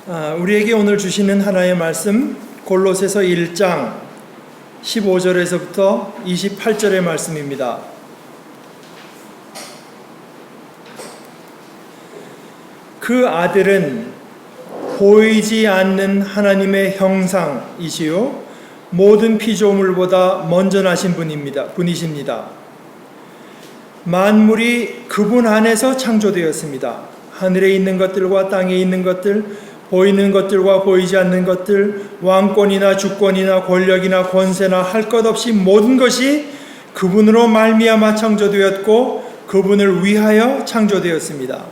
우리에게 오늘 주시는 하나의 말씀 골로새서 1장 15절에서부터 28절의 말씀입니다. 그 아들은 보이지 않는 하나님의 형상이시요 모든 피조물보다 먼저 나신 분이십니다. 만물이 그분 안에서 창조되었습니다. 하늘에 있는 것들과 땅에 있는 것들, 보이는 것들과 보이지 않는 것들, 왕권이나 주권이나 권력이나 권세나 할 것 없이 모든 것이 그분으로 말미암아 창조되었고 그분을 위하여 창조되었습니다.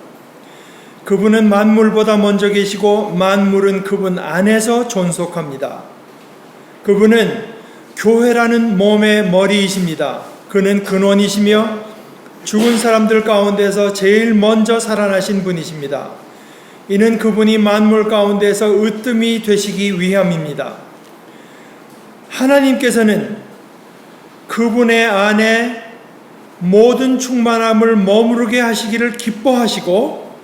그분은 만물보다 먼저 계시고 만물은 그분 안에서 존속합니다. 그분은 교회라는 몸의 머리이십니다. 그는 근원이시며 죽은 사람들 가운데서 제일 먼저 살아나신 분이십니다. 이는 그분이 만물 가운데서 으뜸이 되시기 위함입니다. 하나님께서는 그분의 안에 모든 충만함을 머무르게 하시기를 기뻐하시고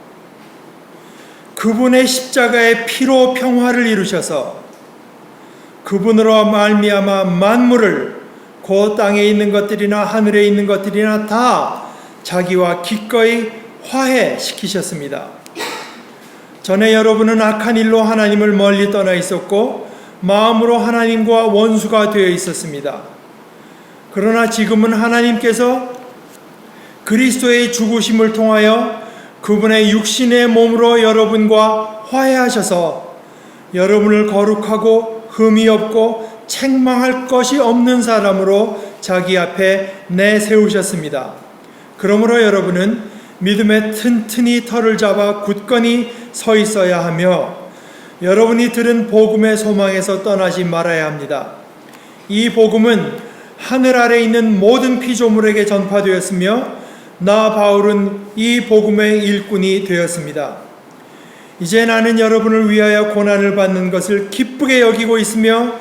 그분의 십자가의 피로 평화를 이루셔서 그분으로 말미암아 만물을 그 땅에 있는 것들이나 하늘에 있는 것들이나 다 자기와 기꺼이 화해시키셨습니다. 전에 여러분은 악한 일로 하나님을 멀리 떠나 있었고 마음으로 하나님과 원수가 되어 있었습니다. 그러나 지금은 하나님께서 그리스도의 죽으심을 통하여 그분의 육신의 몸으로 여러분과 화해하셔서 여러분을 거룩하고 흠이 없고 책망할 것이 없는 사람으로 자기 앞에 내세우셨습니다. 그러므로 여러분은 믿음에 튼튼히 털을 잡아 굳건히 서 있어야 하며 여러분이 들은 복음의 소망에서 떠나지 말아야 합니다. 이 복음은 하늘 아래 있는 모든 피조물에게 전파되었으며 나 바울은 이 복음의 일꾼이 되었습니다. 이제 나는 여러분을 위하여 고난을 받는 것을 기쁘게 여기고 있으며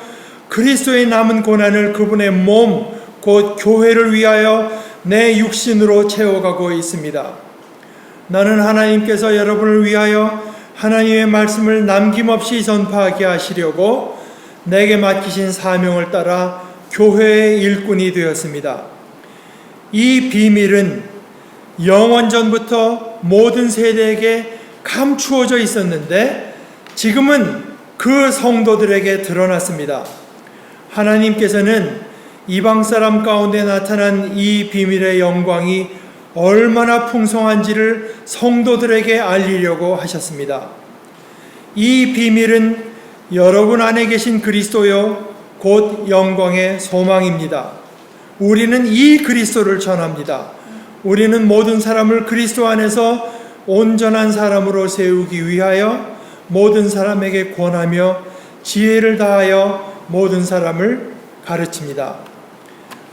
그리스도의 남은 고난을 그분의 몸, 곧 교회를 위하여 내 육신으로 채워가고 있습니다. 나는 하나님께서 여러분을 위하여 하나님의 말씀을 남김없이 전파하게 하시려고 내게 맡기신 사명을 따라 교회의 일꾼이 되었습니다. 이 비밀은 영원전부터 모든 세대에게 감추어져 있었는데 지금은 그 성도들에게 드러났습니다. 하나님께서는 이방 사람 가운데 나타난 이 비밀의 영광이 얼마나 풍성한지를 성도들에게 알리려고 하셨습니다. 이 비밀은 여러분 안에 계신 그리스도요 곧 영광의 소망입니다. 우리는 이 그리스도를 전합니다. 우리는 모든 사람을 그리스도 안에서 온전한 사람으로 세우기 위하여 모든 사람에게 권하며 지혜를 다하여 모든 사람을 가르칩니다.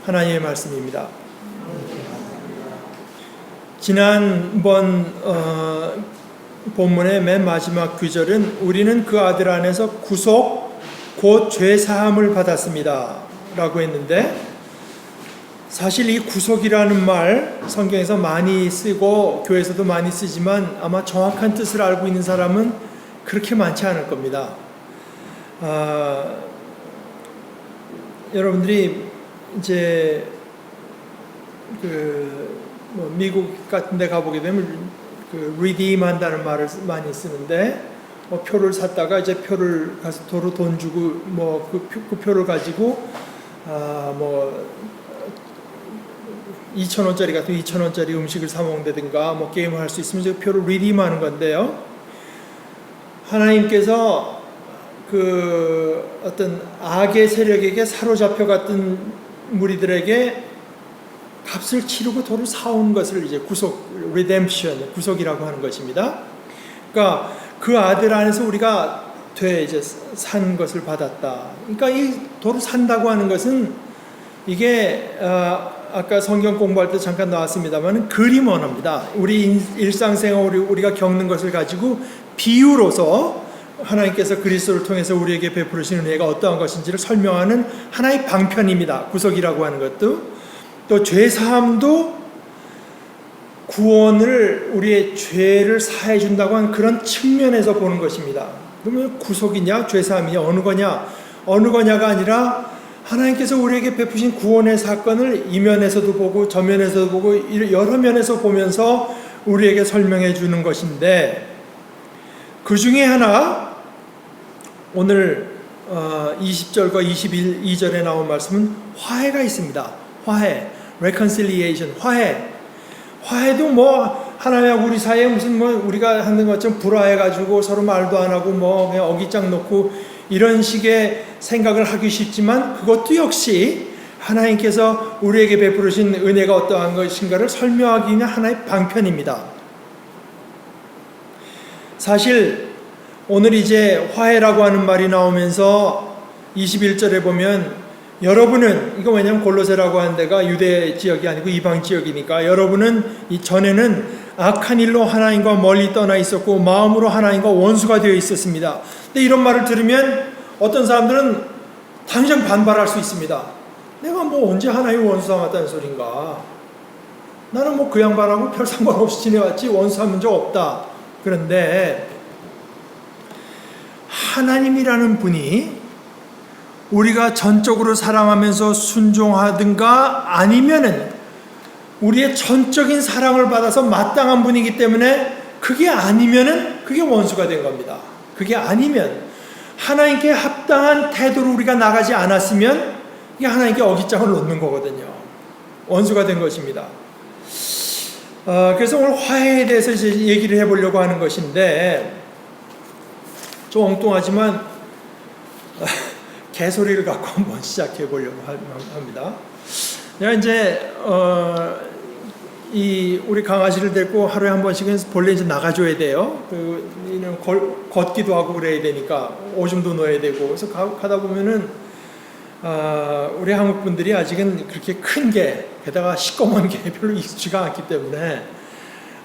하나님의 말씀입니다. 지난번 본문의 맨 마지막 구절은 우리는 그 아들 안에서 구속 곧 죄사함을 받았습니다 라고 했는데 사실 이 구속이라는 말 성경에서 많이 쓰고 교회에서도 많이 쓰지만 아마 정확한 뜻을 알고 있는 사람은 그렇게 많지 않을 겁니다. 여러분들이 이제 미국 같은 데 가보게 되면 redeem 한다는 말을 많이 쓰는데 표를 샀다가 이제 표를 가서 도로 돈 주고 그 표를 가지고 2,000원짜리 같은 2,000원짜리 음식을 사 먹는다든가 게임을 할 수 있으면 그 표를 redeem 하는 건데요. 하나님께서 어떤 악의 세력에게 사로잡혀 갔던 무리들에게 값을 치르고 도를 사온 것을 이제 redemption, 구속이라고 하는 것입니다. 그러니까 그 아들 안에서 우리가 이제 산 것을 받았다. 그러니까 이 도를 산다고 하는 것은 이게 아까 성경 공부할 때 잠깐 나왔습니다만 그림 언어입니다. 우리 일상생활 우리가 겪는 것을 가지고 비유로서 하나님께서 그리스도를 통해서 우리에게 베푸시는 은혜가 어떠한 것인지를 설명하는 하나의 방편입니다. 구속이라고 하는 것도. 또 죄사함도 구원을 우리의 죄를 사해 준다고 하는 그런 측면에서 보는 것입니다. 그러면 구속이냐 죄사함이냐 어느 거냐가 아니라 하나님께서 우리에게 베푸신 구원의 사건을 이면에서도 보고 저면에서도 보고 여러 면에서 보면서 우리에게 설명해 주는 것인데, 그 중에 하나 오늘 20절과 22절에 나온 말씀은 화해가 있습니다. 화해, reconciliation, 화해도 뭐 하나님하고 우리 사이에 무슨 뭐 우리가 하는 것처럼 불화해가지고 서로 말도 안 하고 뭐 그냥 어깃장 놓고 이런 식의 생각을 하기 쉽지만, 그것도 역시 하나님께서 우리에게 베푸신 은혜가 어떠한 것인가를 설명하기 위한 하나의 방편입니다. 사실 오늘 이제 화해라고 하는 말이 나오면서 21절에 보면, 여러분은, 이거 왜냐면 골로새라고 하는 데가 유대 지역이 아니고 이방 지역이니까, 여러분은 전에는 악한 일로 하나님과 멀리 떠나 있었고 마음으로 하나님과 원수가 되어 있었습니다. 근데 이런 말을 들으면 어떤 사람들은 당장 반발할 수 있습니다. 내가 뭐 언제 하나님 원수 삼았다는 소린가? 나는 뭐 그 양반하고 별 상관없이 지내왔지 원수 삼은 적 없다. 그런데 하나님이라는 분이 우리가 전적으로 사랑하면서 순종하든가 아니면은 우리의 전적인 사랑을 받아서 마땅한 분이기 때문에, 그게 아니면은 그게 원수가 된 겁니다. 그게 아니면 하나님께 합당한 태도로 우리가 나가지 않았으면 이게 하나님께 어깃장을 놓는 거거든요. 원수가 된 것입니다. 그래서 오늘 화해에 대해서 이제 얘기를 해보려고 하는 것인데, 좀 엉뚱하지만 개소리를 갖고 한번 시작해 보려고 합니다. 내가 이제 우리 강아지를 데리고 하루에 한 번씩은 본래 이제 나가줘야 돼요. 걷기도 하고 그래야 되니까 오줌도 넣어야 되고. 그래서 가다 보면은 우리 한국 분들이 아직은 그렇게 큰 게, 게다가 시꺼먼 게 별로 익숙지가 않기 때문에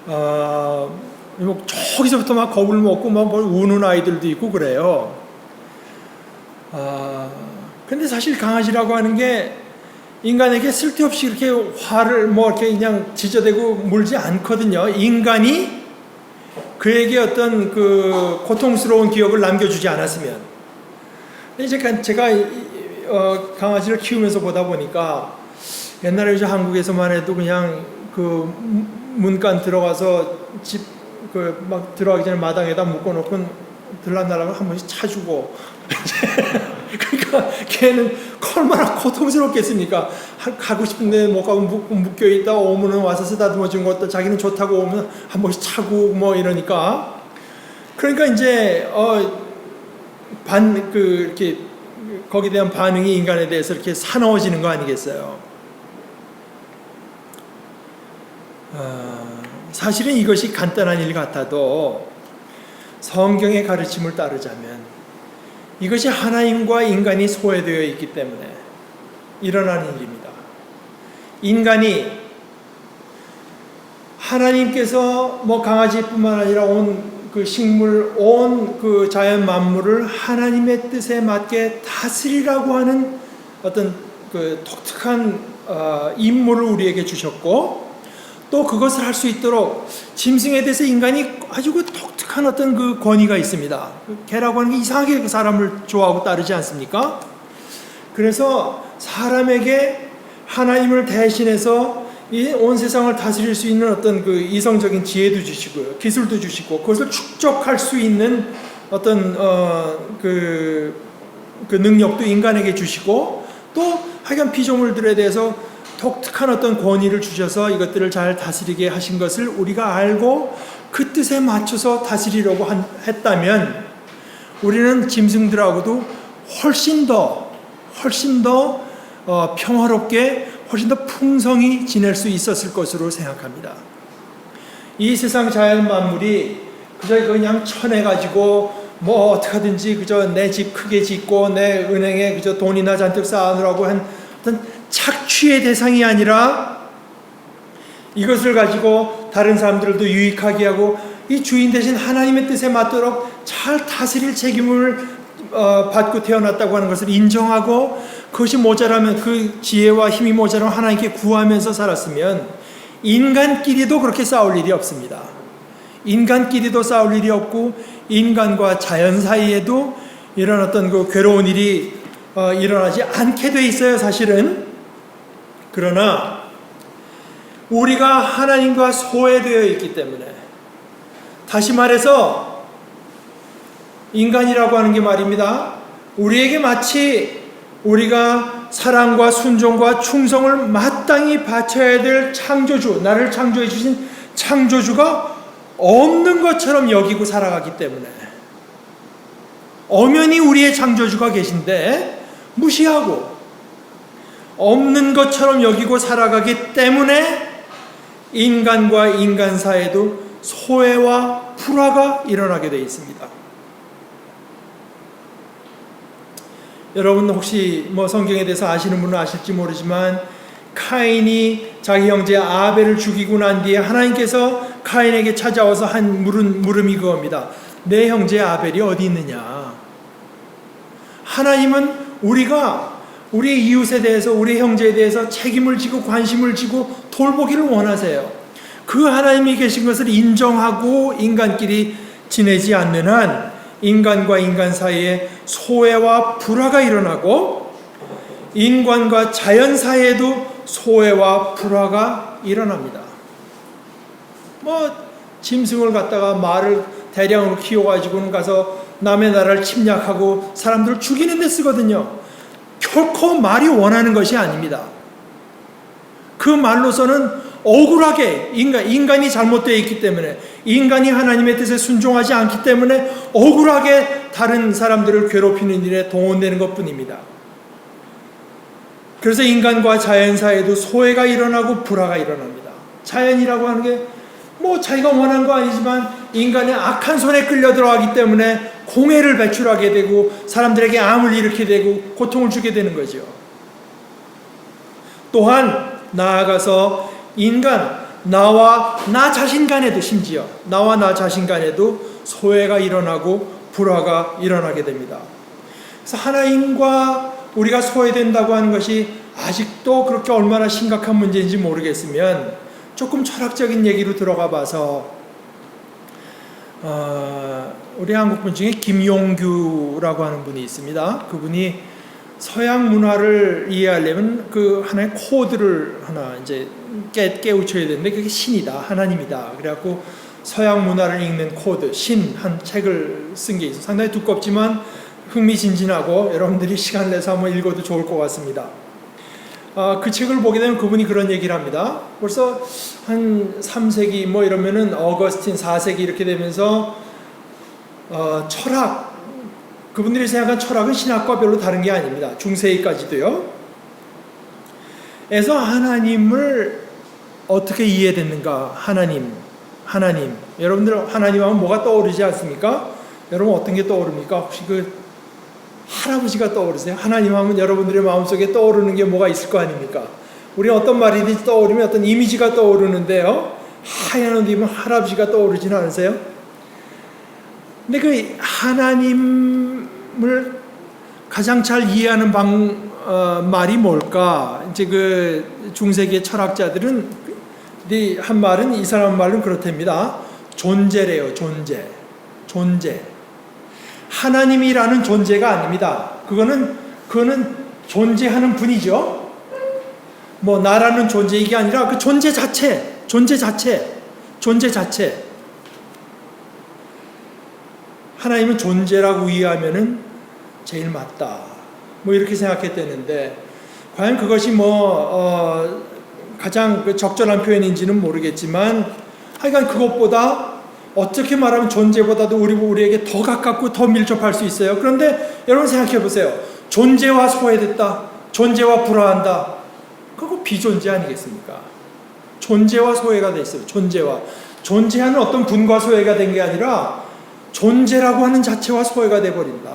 뭐 저기서부터 막 겁을 먹고 막 우는 아이들도 있고 그래요. 근데 사실 강아지라고 하는 게 인간에게 쓸데없이 이렇게 화를 뭐 이렇게 그냥 지저대고 물지 않거든요. 인간이 그에게 어떤 그 고통스러운 기억을 남겨주지 않았으면. 이제 제가 강아지를 키우면서 보다 보니까, 옛날에 이제 한국에서만 해도 그냥 그 문간 들어가서 집 그 막 들어가기 전에 마당에다 묶어놓고 들락날락을 한 번씩 차주고. 그러니까 걔는 얼마나 고통스럽겠습니까? 가고 싶은데 못 가고 묶여있다 오면은 와서 쓰다듬어 준 것도 자기는 좋다고 오면 한 번씩 차고 뭐 이러니까. 그러니까 이제 이렇게 거기에 대한 반응이 인간에 대해서 이렇게 사나워지는 거 아니겠어요? 사실은 이것이 간단한 일 같아도 성경의 가르침을 따르자면 이것이 하나님과 인간이 소외되어 있기 때문에 일어나는 일입니다. 인간이 하나님께서 뭐 강아지뿐만 아니라 온 그 식물, 온 그 자연 만물을 하나님의 뜻에 맞게 다스리라고 하는 어떤 그 독특한 임무를 우리에게 주셨고, 또 그것을 할 수 있도록 짐승에 대해서 인간이 아주 그 독특한 어떤 그 권위가 있습니다. 개라고 하는 게 이상하게 그 사람을 좋아하고 따르지 않습니까? 그래서 사람에게 하나님을 대신해서 이 온 세상을 다스릴 수 있는 어떤 그 이성적인 지혜도 주시고요, 기술도 주시고, 그것을 축적할 수 있는 어떤 그 능력도 인간에게 주시고, 또 하여간 피조물들에 대해서 독특한 어떤 권위를 주셔서 이것들을 잘 다스리게 하신 것을 우리가 알고 그 뜻에 맞춰서 다스리려고 했다면, 우리는 짐승들하고도 훨씬 더 평화롭게, 훨씬 더 풍성히 지낼 수 있었을 것으로 생각합니다. 이 세상 자연 만물이 그저 그냥 쳐내가지고 뭐 어떡하든지 그저 내 집 크게 짓고 내 은행에 그저 돈이나 잔뜩 쌓아놓으라고 한 어떤 착취의 대상이 아니라, 이것을 가지고 다른 사람들도 유익하게 하고 이 주인 대신 하나님의 뜻에 맞도록 잘 다스릴 책임을 받고 태어났다고 하는 것을 인정하고, 그것이 모자라면, 그 지혜와 힘이 모자라면 하나님께 구하면서 살았으면 인간끼리도 그렇게 싸울 일이 없습니다. 인간끼리도 싸울 일이 없고 인간과 자연 사이에도 이런 어떤 그 괴로운 일이 일어나지 않게 돼 있어요, 사실은. 그러나 우리가 하나님과 소외되어 있기 때문에, 다시 말해서 인간이라고 하는 게 말입니다, 우리에게 마치 우리가 사랑과 순종과 충성을 마땅히 바쳐야 될 창조주, 나를 창조해 주신 창조주가 없는 것처럼 여기고 살아가기 때문에, 엄연히 우리의 창조주가 계신데 무시하고 없는 것처럼 여기고 살아가기 때문에 인간과 인간 사이에도 소외와 불화가 일어나게 되어 있습니다. 여러분 혹시 성경에 대해서 아시는 분은 아실지 모르지만, 카인이 자기 형제 아벨을 죽이고 난 뒤에 하나님께서 카인에게 찾아와서 한 물음이 그겁니다. 내 형제 아벨이 어디 있느냐? 하나님은 우리가 우리 이웃에 대해서, 우리 형제에 대해서 책임을 지고 관심을 지고 돌보기를 원하세요. 그 하나님이 계신 것을 인정하고 인간끼리 지내지 않는 한 인간과 인간 사이에 소외와 불화가 일어나고, 인간과 자연 사이에도 소외와 불화가 일어납니다. 짐승을 갖다가 말을 대량으로 키워가지고는 가서 남의 나라를 침략하고 사람들을 죽이는 데 쓰거든요. 결코 말이 원하는 것이 아닙니다. 그 말로서는 억울하게 인간이 잘못되어 있기 때문에, 인간이 하나님의 뜻에 순종하지 않기 때문에 억울하게 다른 사람들을 괴롭히는 일에 동원되는 것뿐입니다. 그래서 인간과 자연 사이에도 소외가 일어나고 불화가 일어납니다. 자연이라고 하는 게 자기가 원한 거 아니지만 인간의 악한 손에 끌려 들어가기 때문에 공해를 배출하게 되고 사람들에게 암을 일으키게 되고 고통을 주게 되는 거죠. 또한 나아가서 인간, 나와 나 자신 간에도, 심지어 나와 나 자신 간에도 소외가 일어나고 불화가 일어나게 됩니다. 그래서 하나님과 우리가 소외된다고 하는 것이 아직도 그렇게 얼마나 심각한 문제인지 모르겠으면 조금 철학적인 얘기로 들어가 봐서, 우리 한국분 중에 김용규라고 하는 분이 있습니다. 그분이 서양 문화를 이해하려면 그 하나의 코드를 하나 이제 깨우쳐야 되는데, 그게 신이다, 하나님이다. 그래갖고 서양 문화를 읽는 코드, 신 한 책을 쓴 게 있어요. 상당히 두껍지만 흥미진진하고 여러분들이 시간 내서 한번 읽어도 좋을 것 같습니다. 그 책을 보게 되면 그분이 그런 얘기를 합니다. 벌써 한 3세기 이러면은 어거스틴 4세기 이렇게 되면서 철학, 그분들이 생각한 철학은 신학과 별로 다른 게 아닙니다. 중세기까지도요. 에서 하나님을 어떻게 이해됐는가? 하나님. 여러분들 하나님 하면 뭐가 떠오르지 않습니까? 여러분 어떤 게 떠오릅니까? 혹시 할아버지가 떠오르세요? 하나님 하면 여러분들의 마음속에 떠오르는 게 뭐가 있을 거 아닙니까? 우리 어떤 말이든지 떠오르면 어떤 이미지가 떠오르는데요. 하얀 옷 입은 할아버지가 떠오르지는 않으세요? 근데 그 하나님을 가장 잘 이해하는 말이 뭘까? 이제 그 중세기의 철학자들은 한 말은, 이 사람 말은 그렇답니다. 존재래요, 존재. 하나님이라는 존재가 아닙니다. 그거는 존재하는 분이죠. 나라는 존재, 이게 아니라 그 존재 자체. 하나님은 존재라고 이해하면은 제일 맞다. 이렇게 생각했다는데, 과연 그것이 가장 적절한 표현인지는 모르겠지만, 하여간 그것보다 어떻게 말하면 존재보다도 우리에게 더 가깝고 더 밀접할 수 있어요. 그런데 여러분 생각해 보세요. 존재와 소외됐다, 존재와 불화한다, 그거 비존재 아니겠습니까? 존재와 소외가 돼 있어요. 존재하는 어떤 분과 소외가 된 게 아니라 존재라고 하는 자체와 소외가 돼 버린다.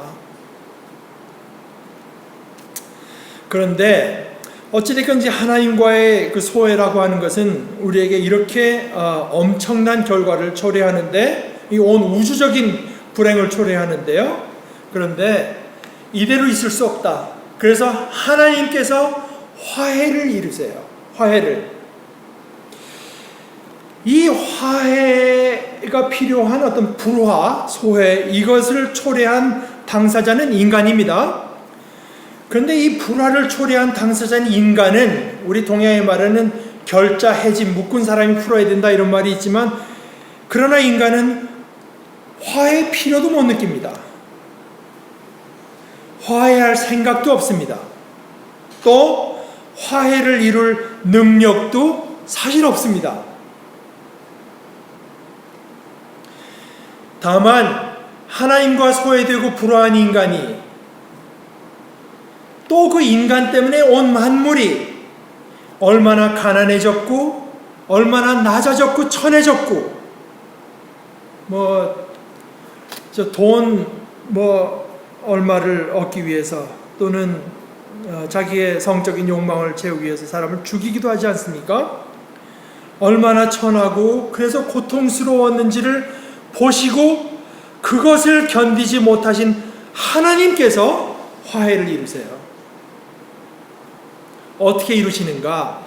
그런데 어찌됐건 하나님과의 그 소외라고 하는 것은 우리에게 이렇게 엄청난 결과를 초래하는데, 이 온 우주적인 불행을 초래하는데요. 그런데 이대로 있을 수 없다. 그래서 하나님께서 화해를 이루세요. 이 화해 화해가 필요한 어떤 불화, 소해, 이것을 초래한 당사자는 인간입니다. 그런데 이 불화를 초래한 당사자인 인간은, 우리 동양에 말하는 결자, 해집, 묶은 사람이 풀어야 된다 이런 말이 있지만, 그러나 인간은 화해 필요도 못 느낍니다. 화해할 생각도 없습니다. 또 화해를 이룰 능력도 사실 없습니다. 다만 하나님과 소외되고 불화한 인간이, 또 그 인간 때문에 온 만물이 얼마나 가난해졌고 얼마나 낮아졌고 천해졌고, 돈 얼마를 얻기 위해서, 또는 자기의 성적인 욕망을 채우기 위해서 사람을 죽이기도 하지 않습니까? 얼마나 천하고 그래서 고통스러웠는지를 보시고 그것을 견디지 못하신 하나님께서 화해를 이루세요. 어떻게 이루시는가?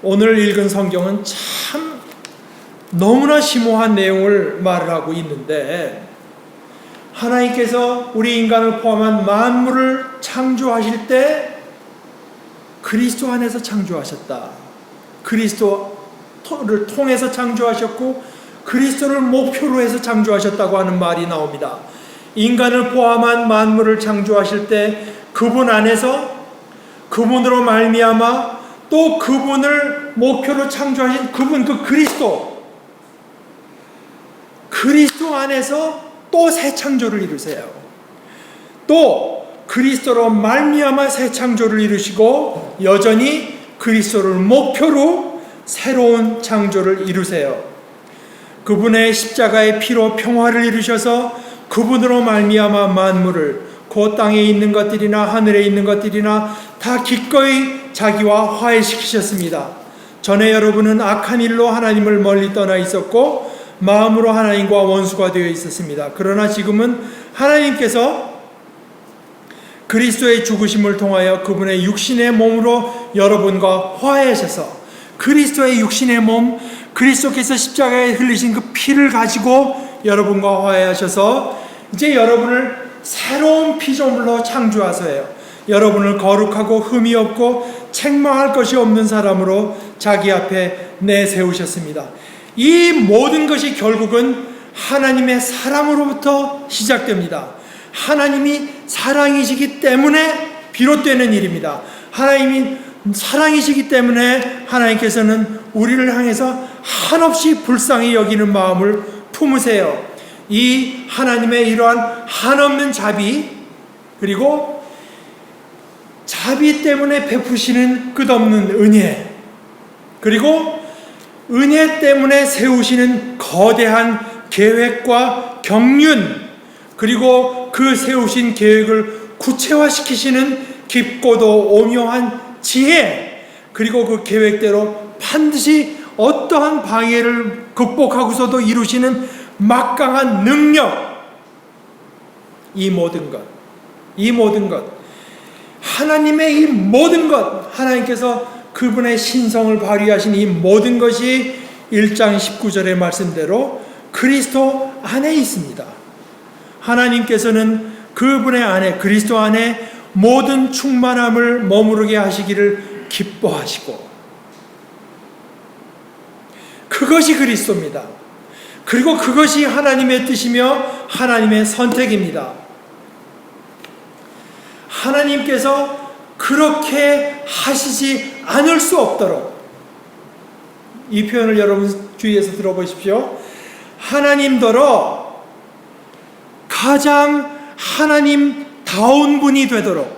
오늘 읽은 성경은 참 너무나 심오한 내용을 말을 하고 있는데, 하나님께서 우리 인간을 포함한 만물을 창조하실 때 그리스도 안에서 창조하셨다. 그리스도를 통해서 창조하셨고 그리스도를 목표로 해서 창조하셨다고 하는 말이 나옵니다. 인간을 포함한 만물을 창조하실 때 그분 안에서, 그분으로 말미암아 또 그분을 목표로 창조하신 그분, 그 그리스도 안에서 또 새 창조를 이루세요. 또 그리스도로 말미암아 새 창조를 이루시고 여전히 그리스도를 목표로 새로운 창조를 이루세요. 그분의 십자가의 피로 평화를 이루셔서 그분으로 말미암아 만물을, 그 땅에 있는 것들이나 하늘에 있는 것들이나 다 기꺼이 자기와 화해시키셨습니다. 전에 여러분은 악한 일로 하나님을 멀리 떠나 있었고 마음으로 하나님과 원수가 되어 있었습니다. 그러나 지금은 하나님께서 그리스도의 죽으심을 통하여 그분의 육신의 몸으로 여러분과 화해하셔서, 그리스도의 육신의 몸, 그리스도께서 십자가에 흘리신 그 피를 가지고 여러분과 화해하셔서 이제 여러분을 새로운 피조물로 창조하셔요. 여러분을 거룩하고 흠이 없고 책망할 것이 없는 사람으로 자기 앞에 내세우셨습니다. 이 모든 것이 결국은 하나님의 사랑으로부터 시작됩니다. 하나님이 사랑이시기 때문에 비롯되는 일입니다. 하나님이 사랑이시기 때문에 하나님께서는 우리를 향해서 한없이 불쌍히 여기는 마음을 품으세요. 이 하나님의 이러한 한없는 자비, 그리고 자비 때문에 베푸시는 끝없는 은혜, 그리고 은혜 때문에 세우시는 거대한 계획과 경륜, 그리고 그 세우신 계획을 구체화시키시는 깊고도 오묘한 지혜, 그리고 그 계획대로 반드시 어떠한 방해를 극복하고서도 이루시는 막강한 능력, 이 모든 것, 하나님의 이 모든 것, 하나님께서 그분의 신성을 발휘하신 이 모든 것이 1장 19절의 말씀대로 그리스도 안에 있습니다. 하나님께서는 그분의 안에, 그리스도 안에 모든 충만함을 머무르게 하시기를 기뻐하시고, 그것이 그리스도입니다. 그리고 그것이 하나님의 뜻이며 하나님의 선택입니다. 하나님께서 그렇게 하시지 않을 수 없도록, 이 표현을 여러분 주위에서 들어보십시오. 하나님더러 가장 하나님다운 분이 되도록,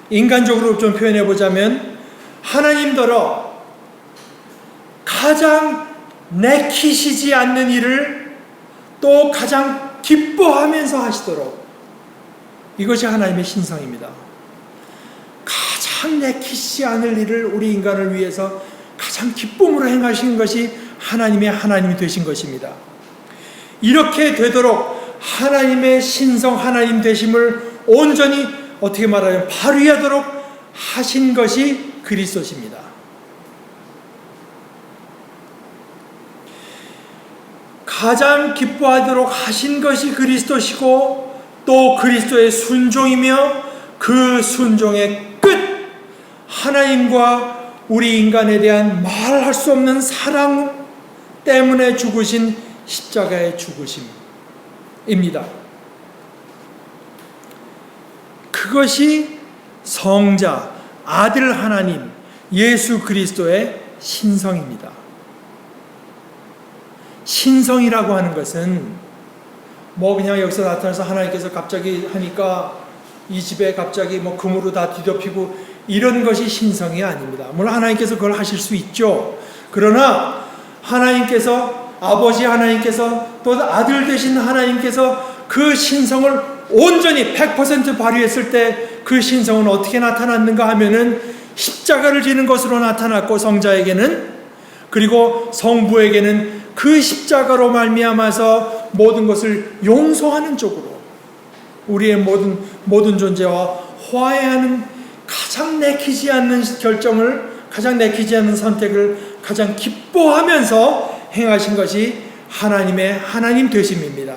인간적으로 좀 표현해 보자면 하나님더러 가장 내키시지 않는 일을 또 가장 기뻐하면서 하시도록, 이것이 하나님의 신성입니다. 가장 내키시지 않을 일을 우리 인간을 위해서 가장 기쁨으로 행하시는 것이 하나님이 되신 것입니다. 이렇게 되도록 하나님의 신성, 하나님 되심을 온전히 어떻게 말하면 발휘하도록 하신 것이 그리스도십니다. 가장 기뻐하도록 하신 것이 그리스도시고 또 그리스도의 순종이며 그 순종의 끝, 하나님과 우리 인간에 대한 말할 수 없는 사랑 때문에 죽으신 십자가의 죽으심입니다. 그것이 성자, 아들 하나님, 예수 그리스도의 신성입니다. 신성이라고 하는 것은 뭐 그냥 여기서 나타나서 하나님께서 갑자기 하니까 이 집에 갑자기 뭐 금으로 다 뒤덮이고 이런 것이 신성이 아닙니다. 물론 하나님께서 그걸 하실 수 있죠. 그러나 하나님께서, 아버지 하나님께서 또 아들 되신 하나님께서 그 신성을 온전히 100% 발휘했을 때 그 신성은 어떻게 나타났는가 하면은 십자가를 지는 것으로 나타났고, 성자에게는, 그리고 성부에게는 그 십자가로 말미암아서 모든 것을 용서하는 쪽으로 우리의 모든 존재와 화해하는 가장 내키지 않는 결정을, 가장 내키지 않는 선택을 가장 기뻐하면서 행하신 것이 하나님의 하나님 되심입니다.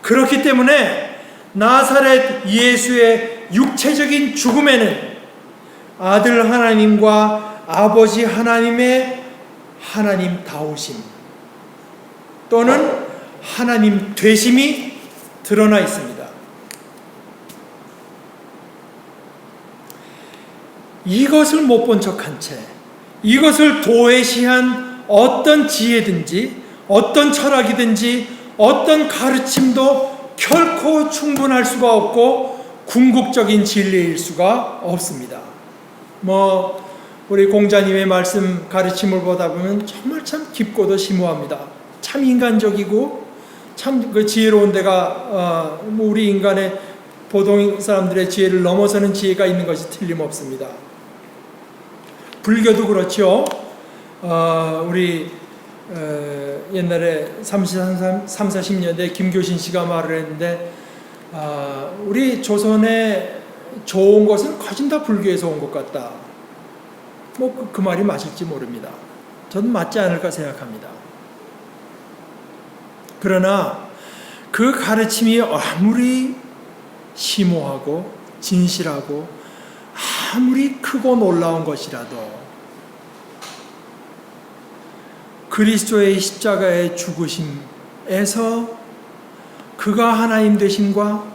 그렇기 때문에 나사렛 예수의 육체적인 죽음에는 아들 하나님과 아버지 하나님의 하나님다우심 또는 하나님 되심이 드러나 있습니다. 이것을 못 본 척한 채, 이것을 도외시한 어떤 지혜든지 어떤 철학이든지 어떤 가르침도 결코 충분할 수가 없고 궁극적인 진리일 수가 없습니다. 우리 공자님의 말씀 가르침을 보다 보면 정말 참 깊고도 심오합니다. 참 인간적이고 참 그 지혜로운 데가 우리 인간의 보통 사람들의 지혜를 넘어서는 지혜가 있는 것이 틀림없습니다. 불교도 그렇죠. 우리 옛날에 40년대 김교신 씨가 말을 했는데, 우리 조선에 좋은 것은 거진 다 불교에서 온 것 같다. 그 말이 맞을지 모릅니다. 저는 맞지 않을까 생각합니다. 그러나 그 가르침이 아무리 심오하고 진실하고 아무리 크고 놀라운 것이라도 그리스도의 십자가의 죽으심에서 그가 하나님 되심과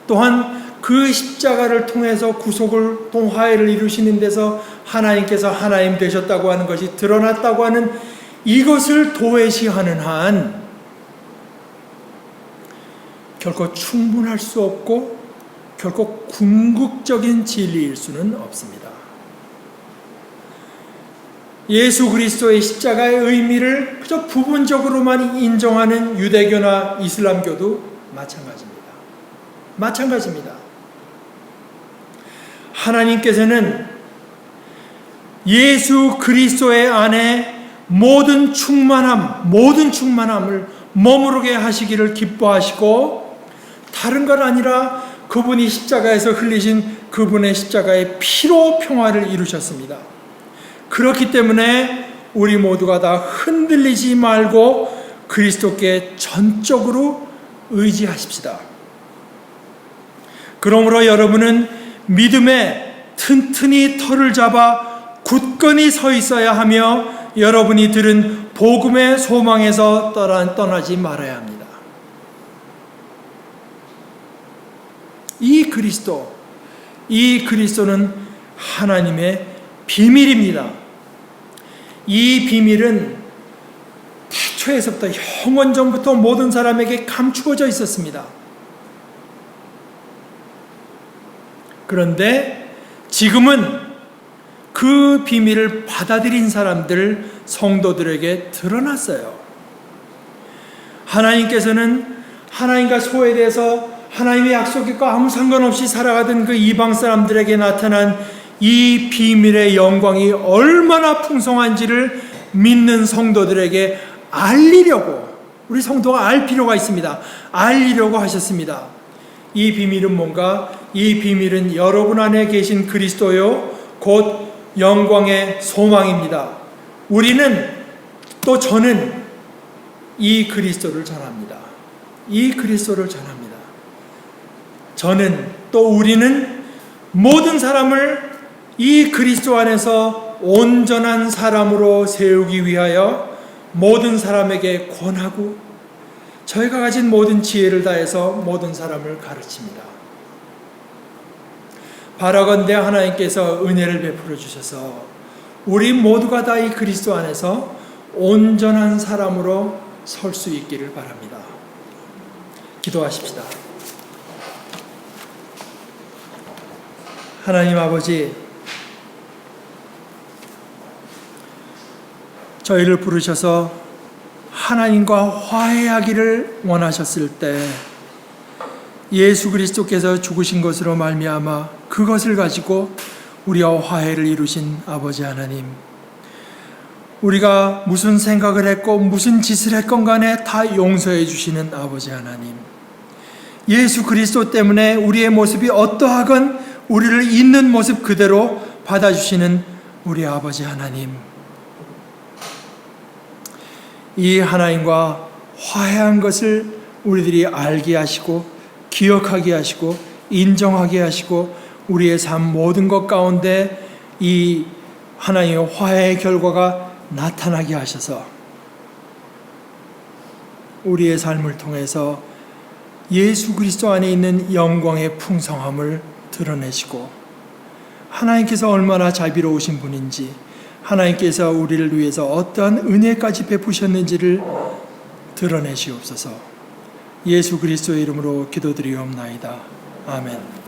또한 그 십자가를 통해서 구속을 또 화해를 이루시는 데서 하나님께서 하나님 되셨다고 하는 것이 드러났다고 하는 이것을 도외시하는 한 결코 충분할 수 없고 결코 궁극적인 진리일 수는 없습니다. 예수 그리스도의 십자가의 의미를 그저 부분적으로만 인정하는 유대교나 이슬람교도 마찬가지입니다. 하나님께서는 예수 그리스도의 안에 모든 충만함을 머무르게 하시기를 기뻐하시고, 다른 것 아니라 그분이 십자가에서 흘리신 그분의 십자가의 피로 평화를 이루셨습니다. 그렇기 때문에 우리 모두가 다 흔들리지 말고 그리스도께 전적으로 의지하십시다. 그러므로 여러분은 믿음에 튼튼히 털을 잡아 굳건히 서 있어야 하며, 여러분이 들은 복음의 소망에서 떠나지 말아야 합니다. 이 그리스도는 하나님의 비밀입니다. 이 비밀은 태초에서부터 영원전부터 모든 사람에게 감추어져 있었습니다. 그런데 지금은 그 비밀을 받아들인 사람들, 성도들에게 드러났어요. 하나님께서는 하나님과 소외돼서 하나님의 약속과 아무 상관없이 살아가던 그 이방 사람들에게 나타난 이 비밀의 영광이 얼마나 풍성한지를 믿는 성도들에게 알리려고, 우리 성도가 알 필요가 있습니다. 알리려고 하셨습니다. 이 비밀은 뭔가? 이 비밀은 여러분 안에 계신 그리스도요, 곧 영광의 소망입니다. 우리는, 또 저는 이 그리스도를 전합니다. 이 그리스도를 전합니다. 저는 또 우리는 모든 사람을 이 그리스도 안에서 온전한 사람으로 세우기 위하여 모든 사람에게 권하고 저희가 가진 모든 지혜를 다해서 모든 사람을 가르칩니다. 바라건대 하나님께서 은혜를 베풀어 주셔서 우리 모두가 다 이 그리스도 안에서 온전한 사람으로 설 수 있기를 바랍니다. 기도하십시다. 하나님 아버지, 저희를 부르셔서 하나님과 화해하기를 원하셨을 때 예수 그리스도께서 죽으신 것으로 말미암아 그것을 가지고 우리와 화해를 이루신 아버지 하나님, 우리가 무슨 생각을 했고 무슨 짓을 했건 간에 다 용서해 주시는 아버지 하나님, 예수 그리스도 때문에 우리의 모습이 어떠하건 우리를 있는 모습 그대로 받아주시는 우리 아버지 하나님, 이 하나님과 화해한 것을 우리들이 알게 하시고 기억하게 하시고 인정하게 하시고 우리의 삶 모든 것 가운데 이 하나님의 화해의 결과가 나타나게 하셔서 우리의 삶을 통해서 예수 그리스도 안에 있는 영광의 풍성함을 드러내시고 하나님께서 얼마나 자비로우신 분인지, 하나님께서 우리를 위해서 어떠한 은혜까지 베푸셨는지를 드러내시옵소서. 예수 그리스도의 이름으로 기도드리옵나이다. 아멘.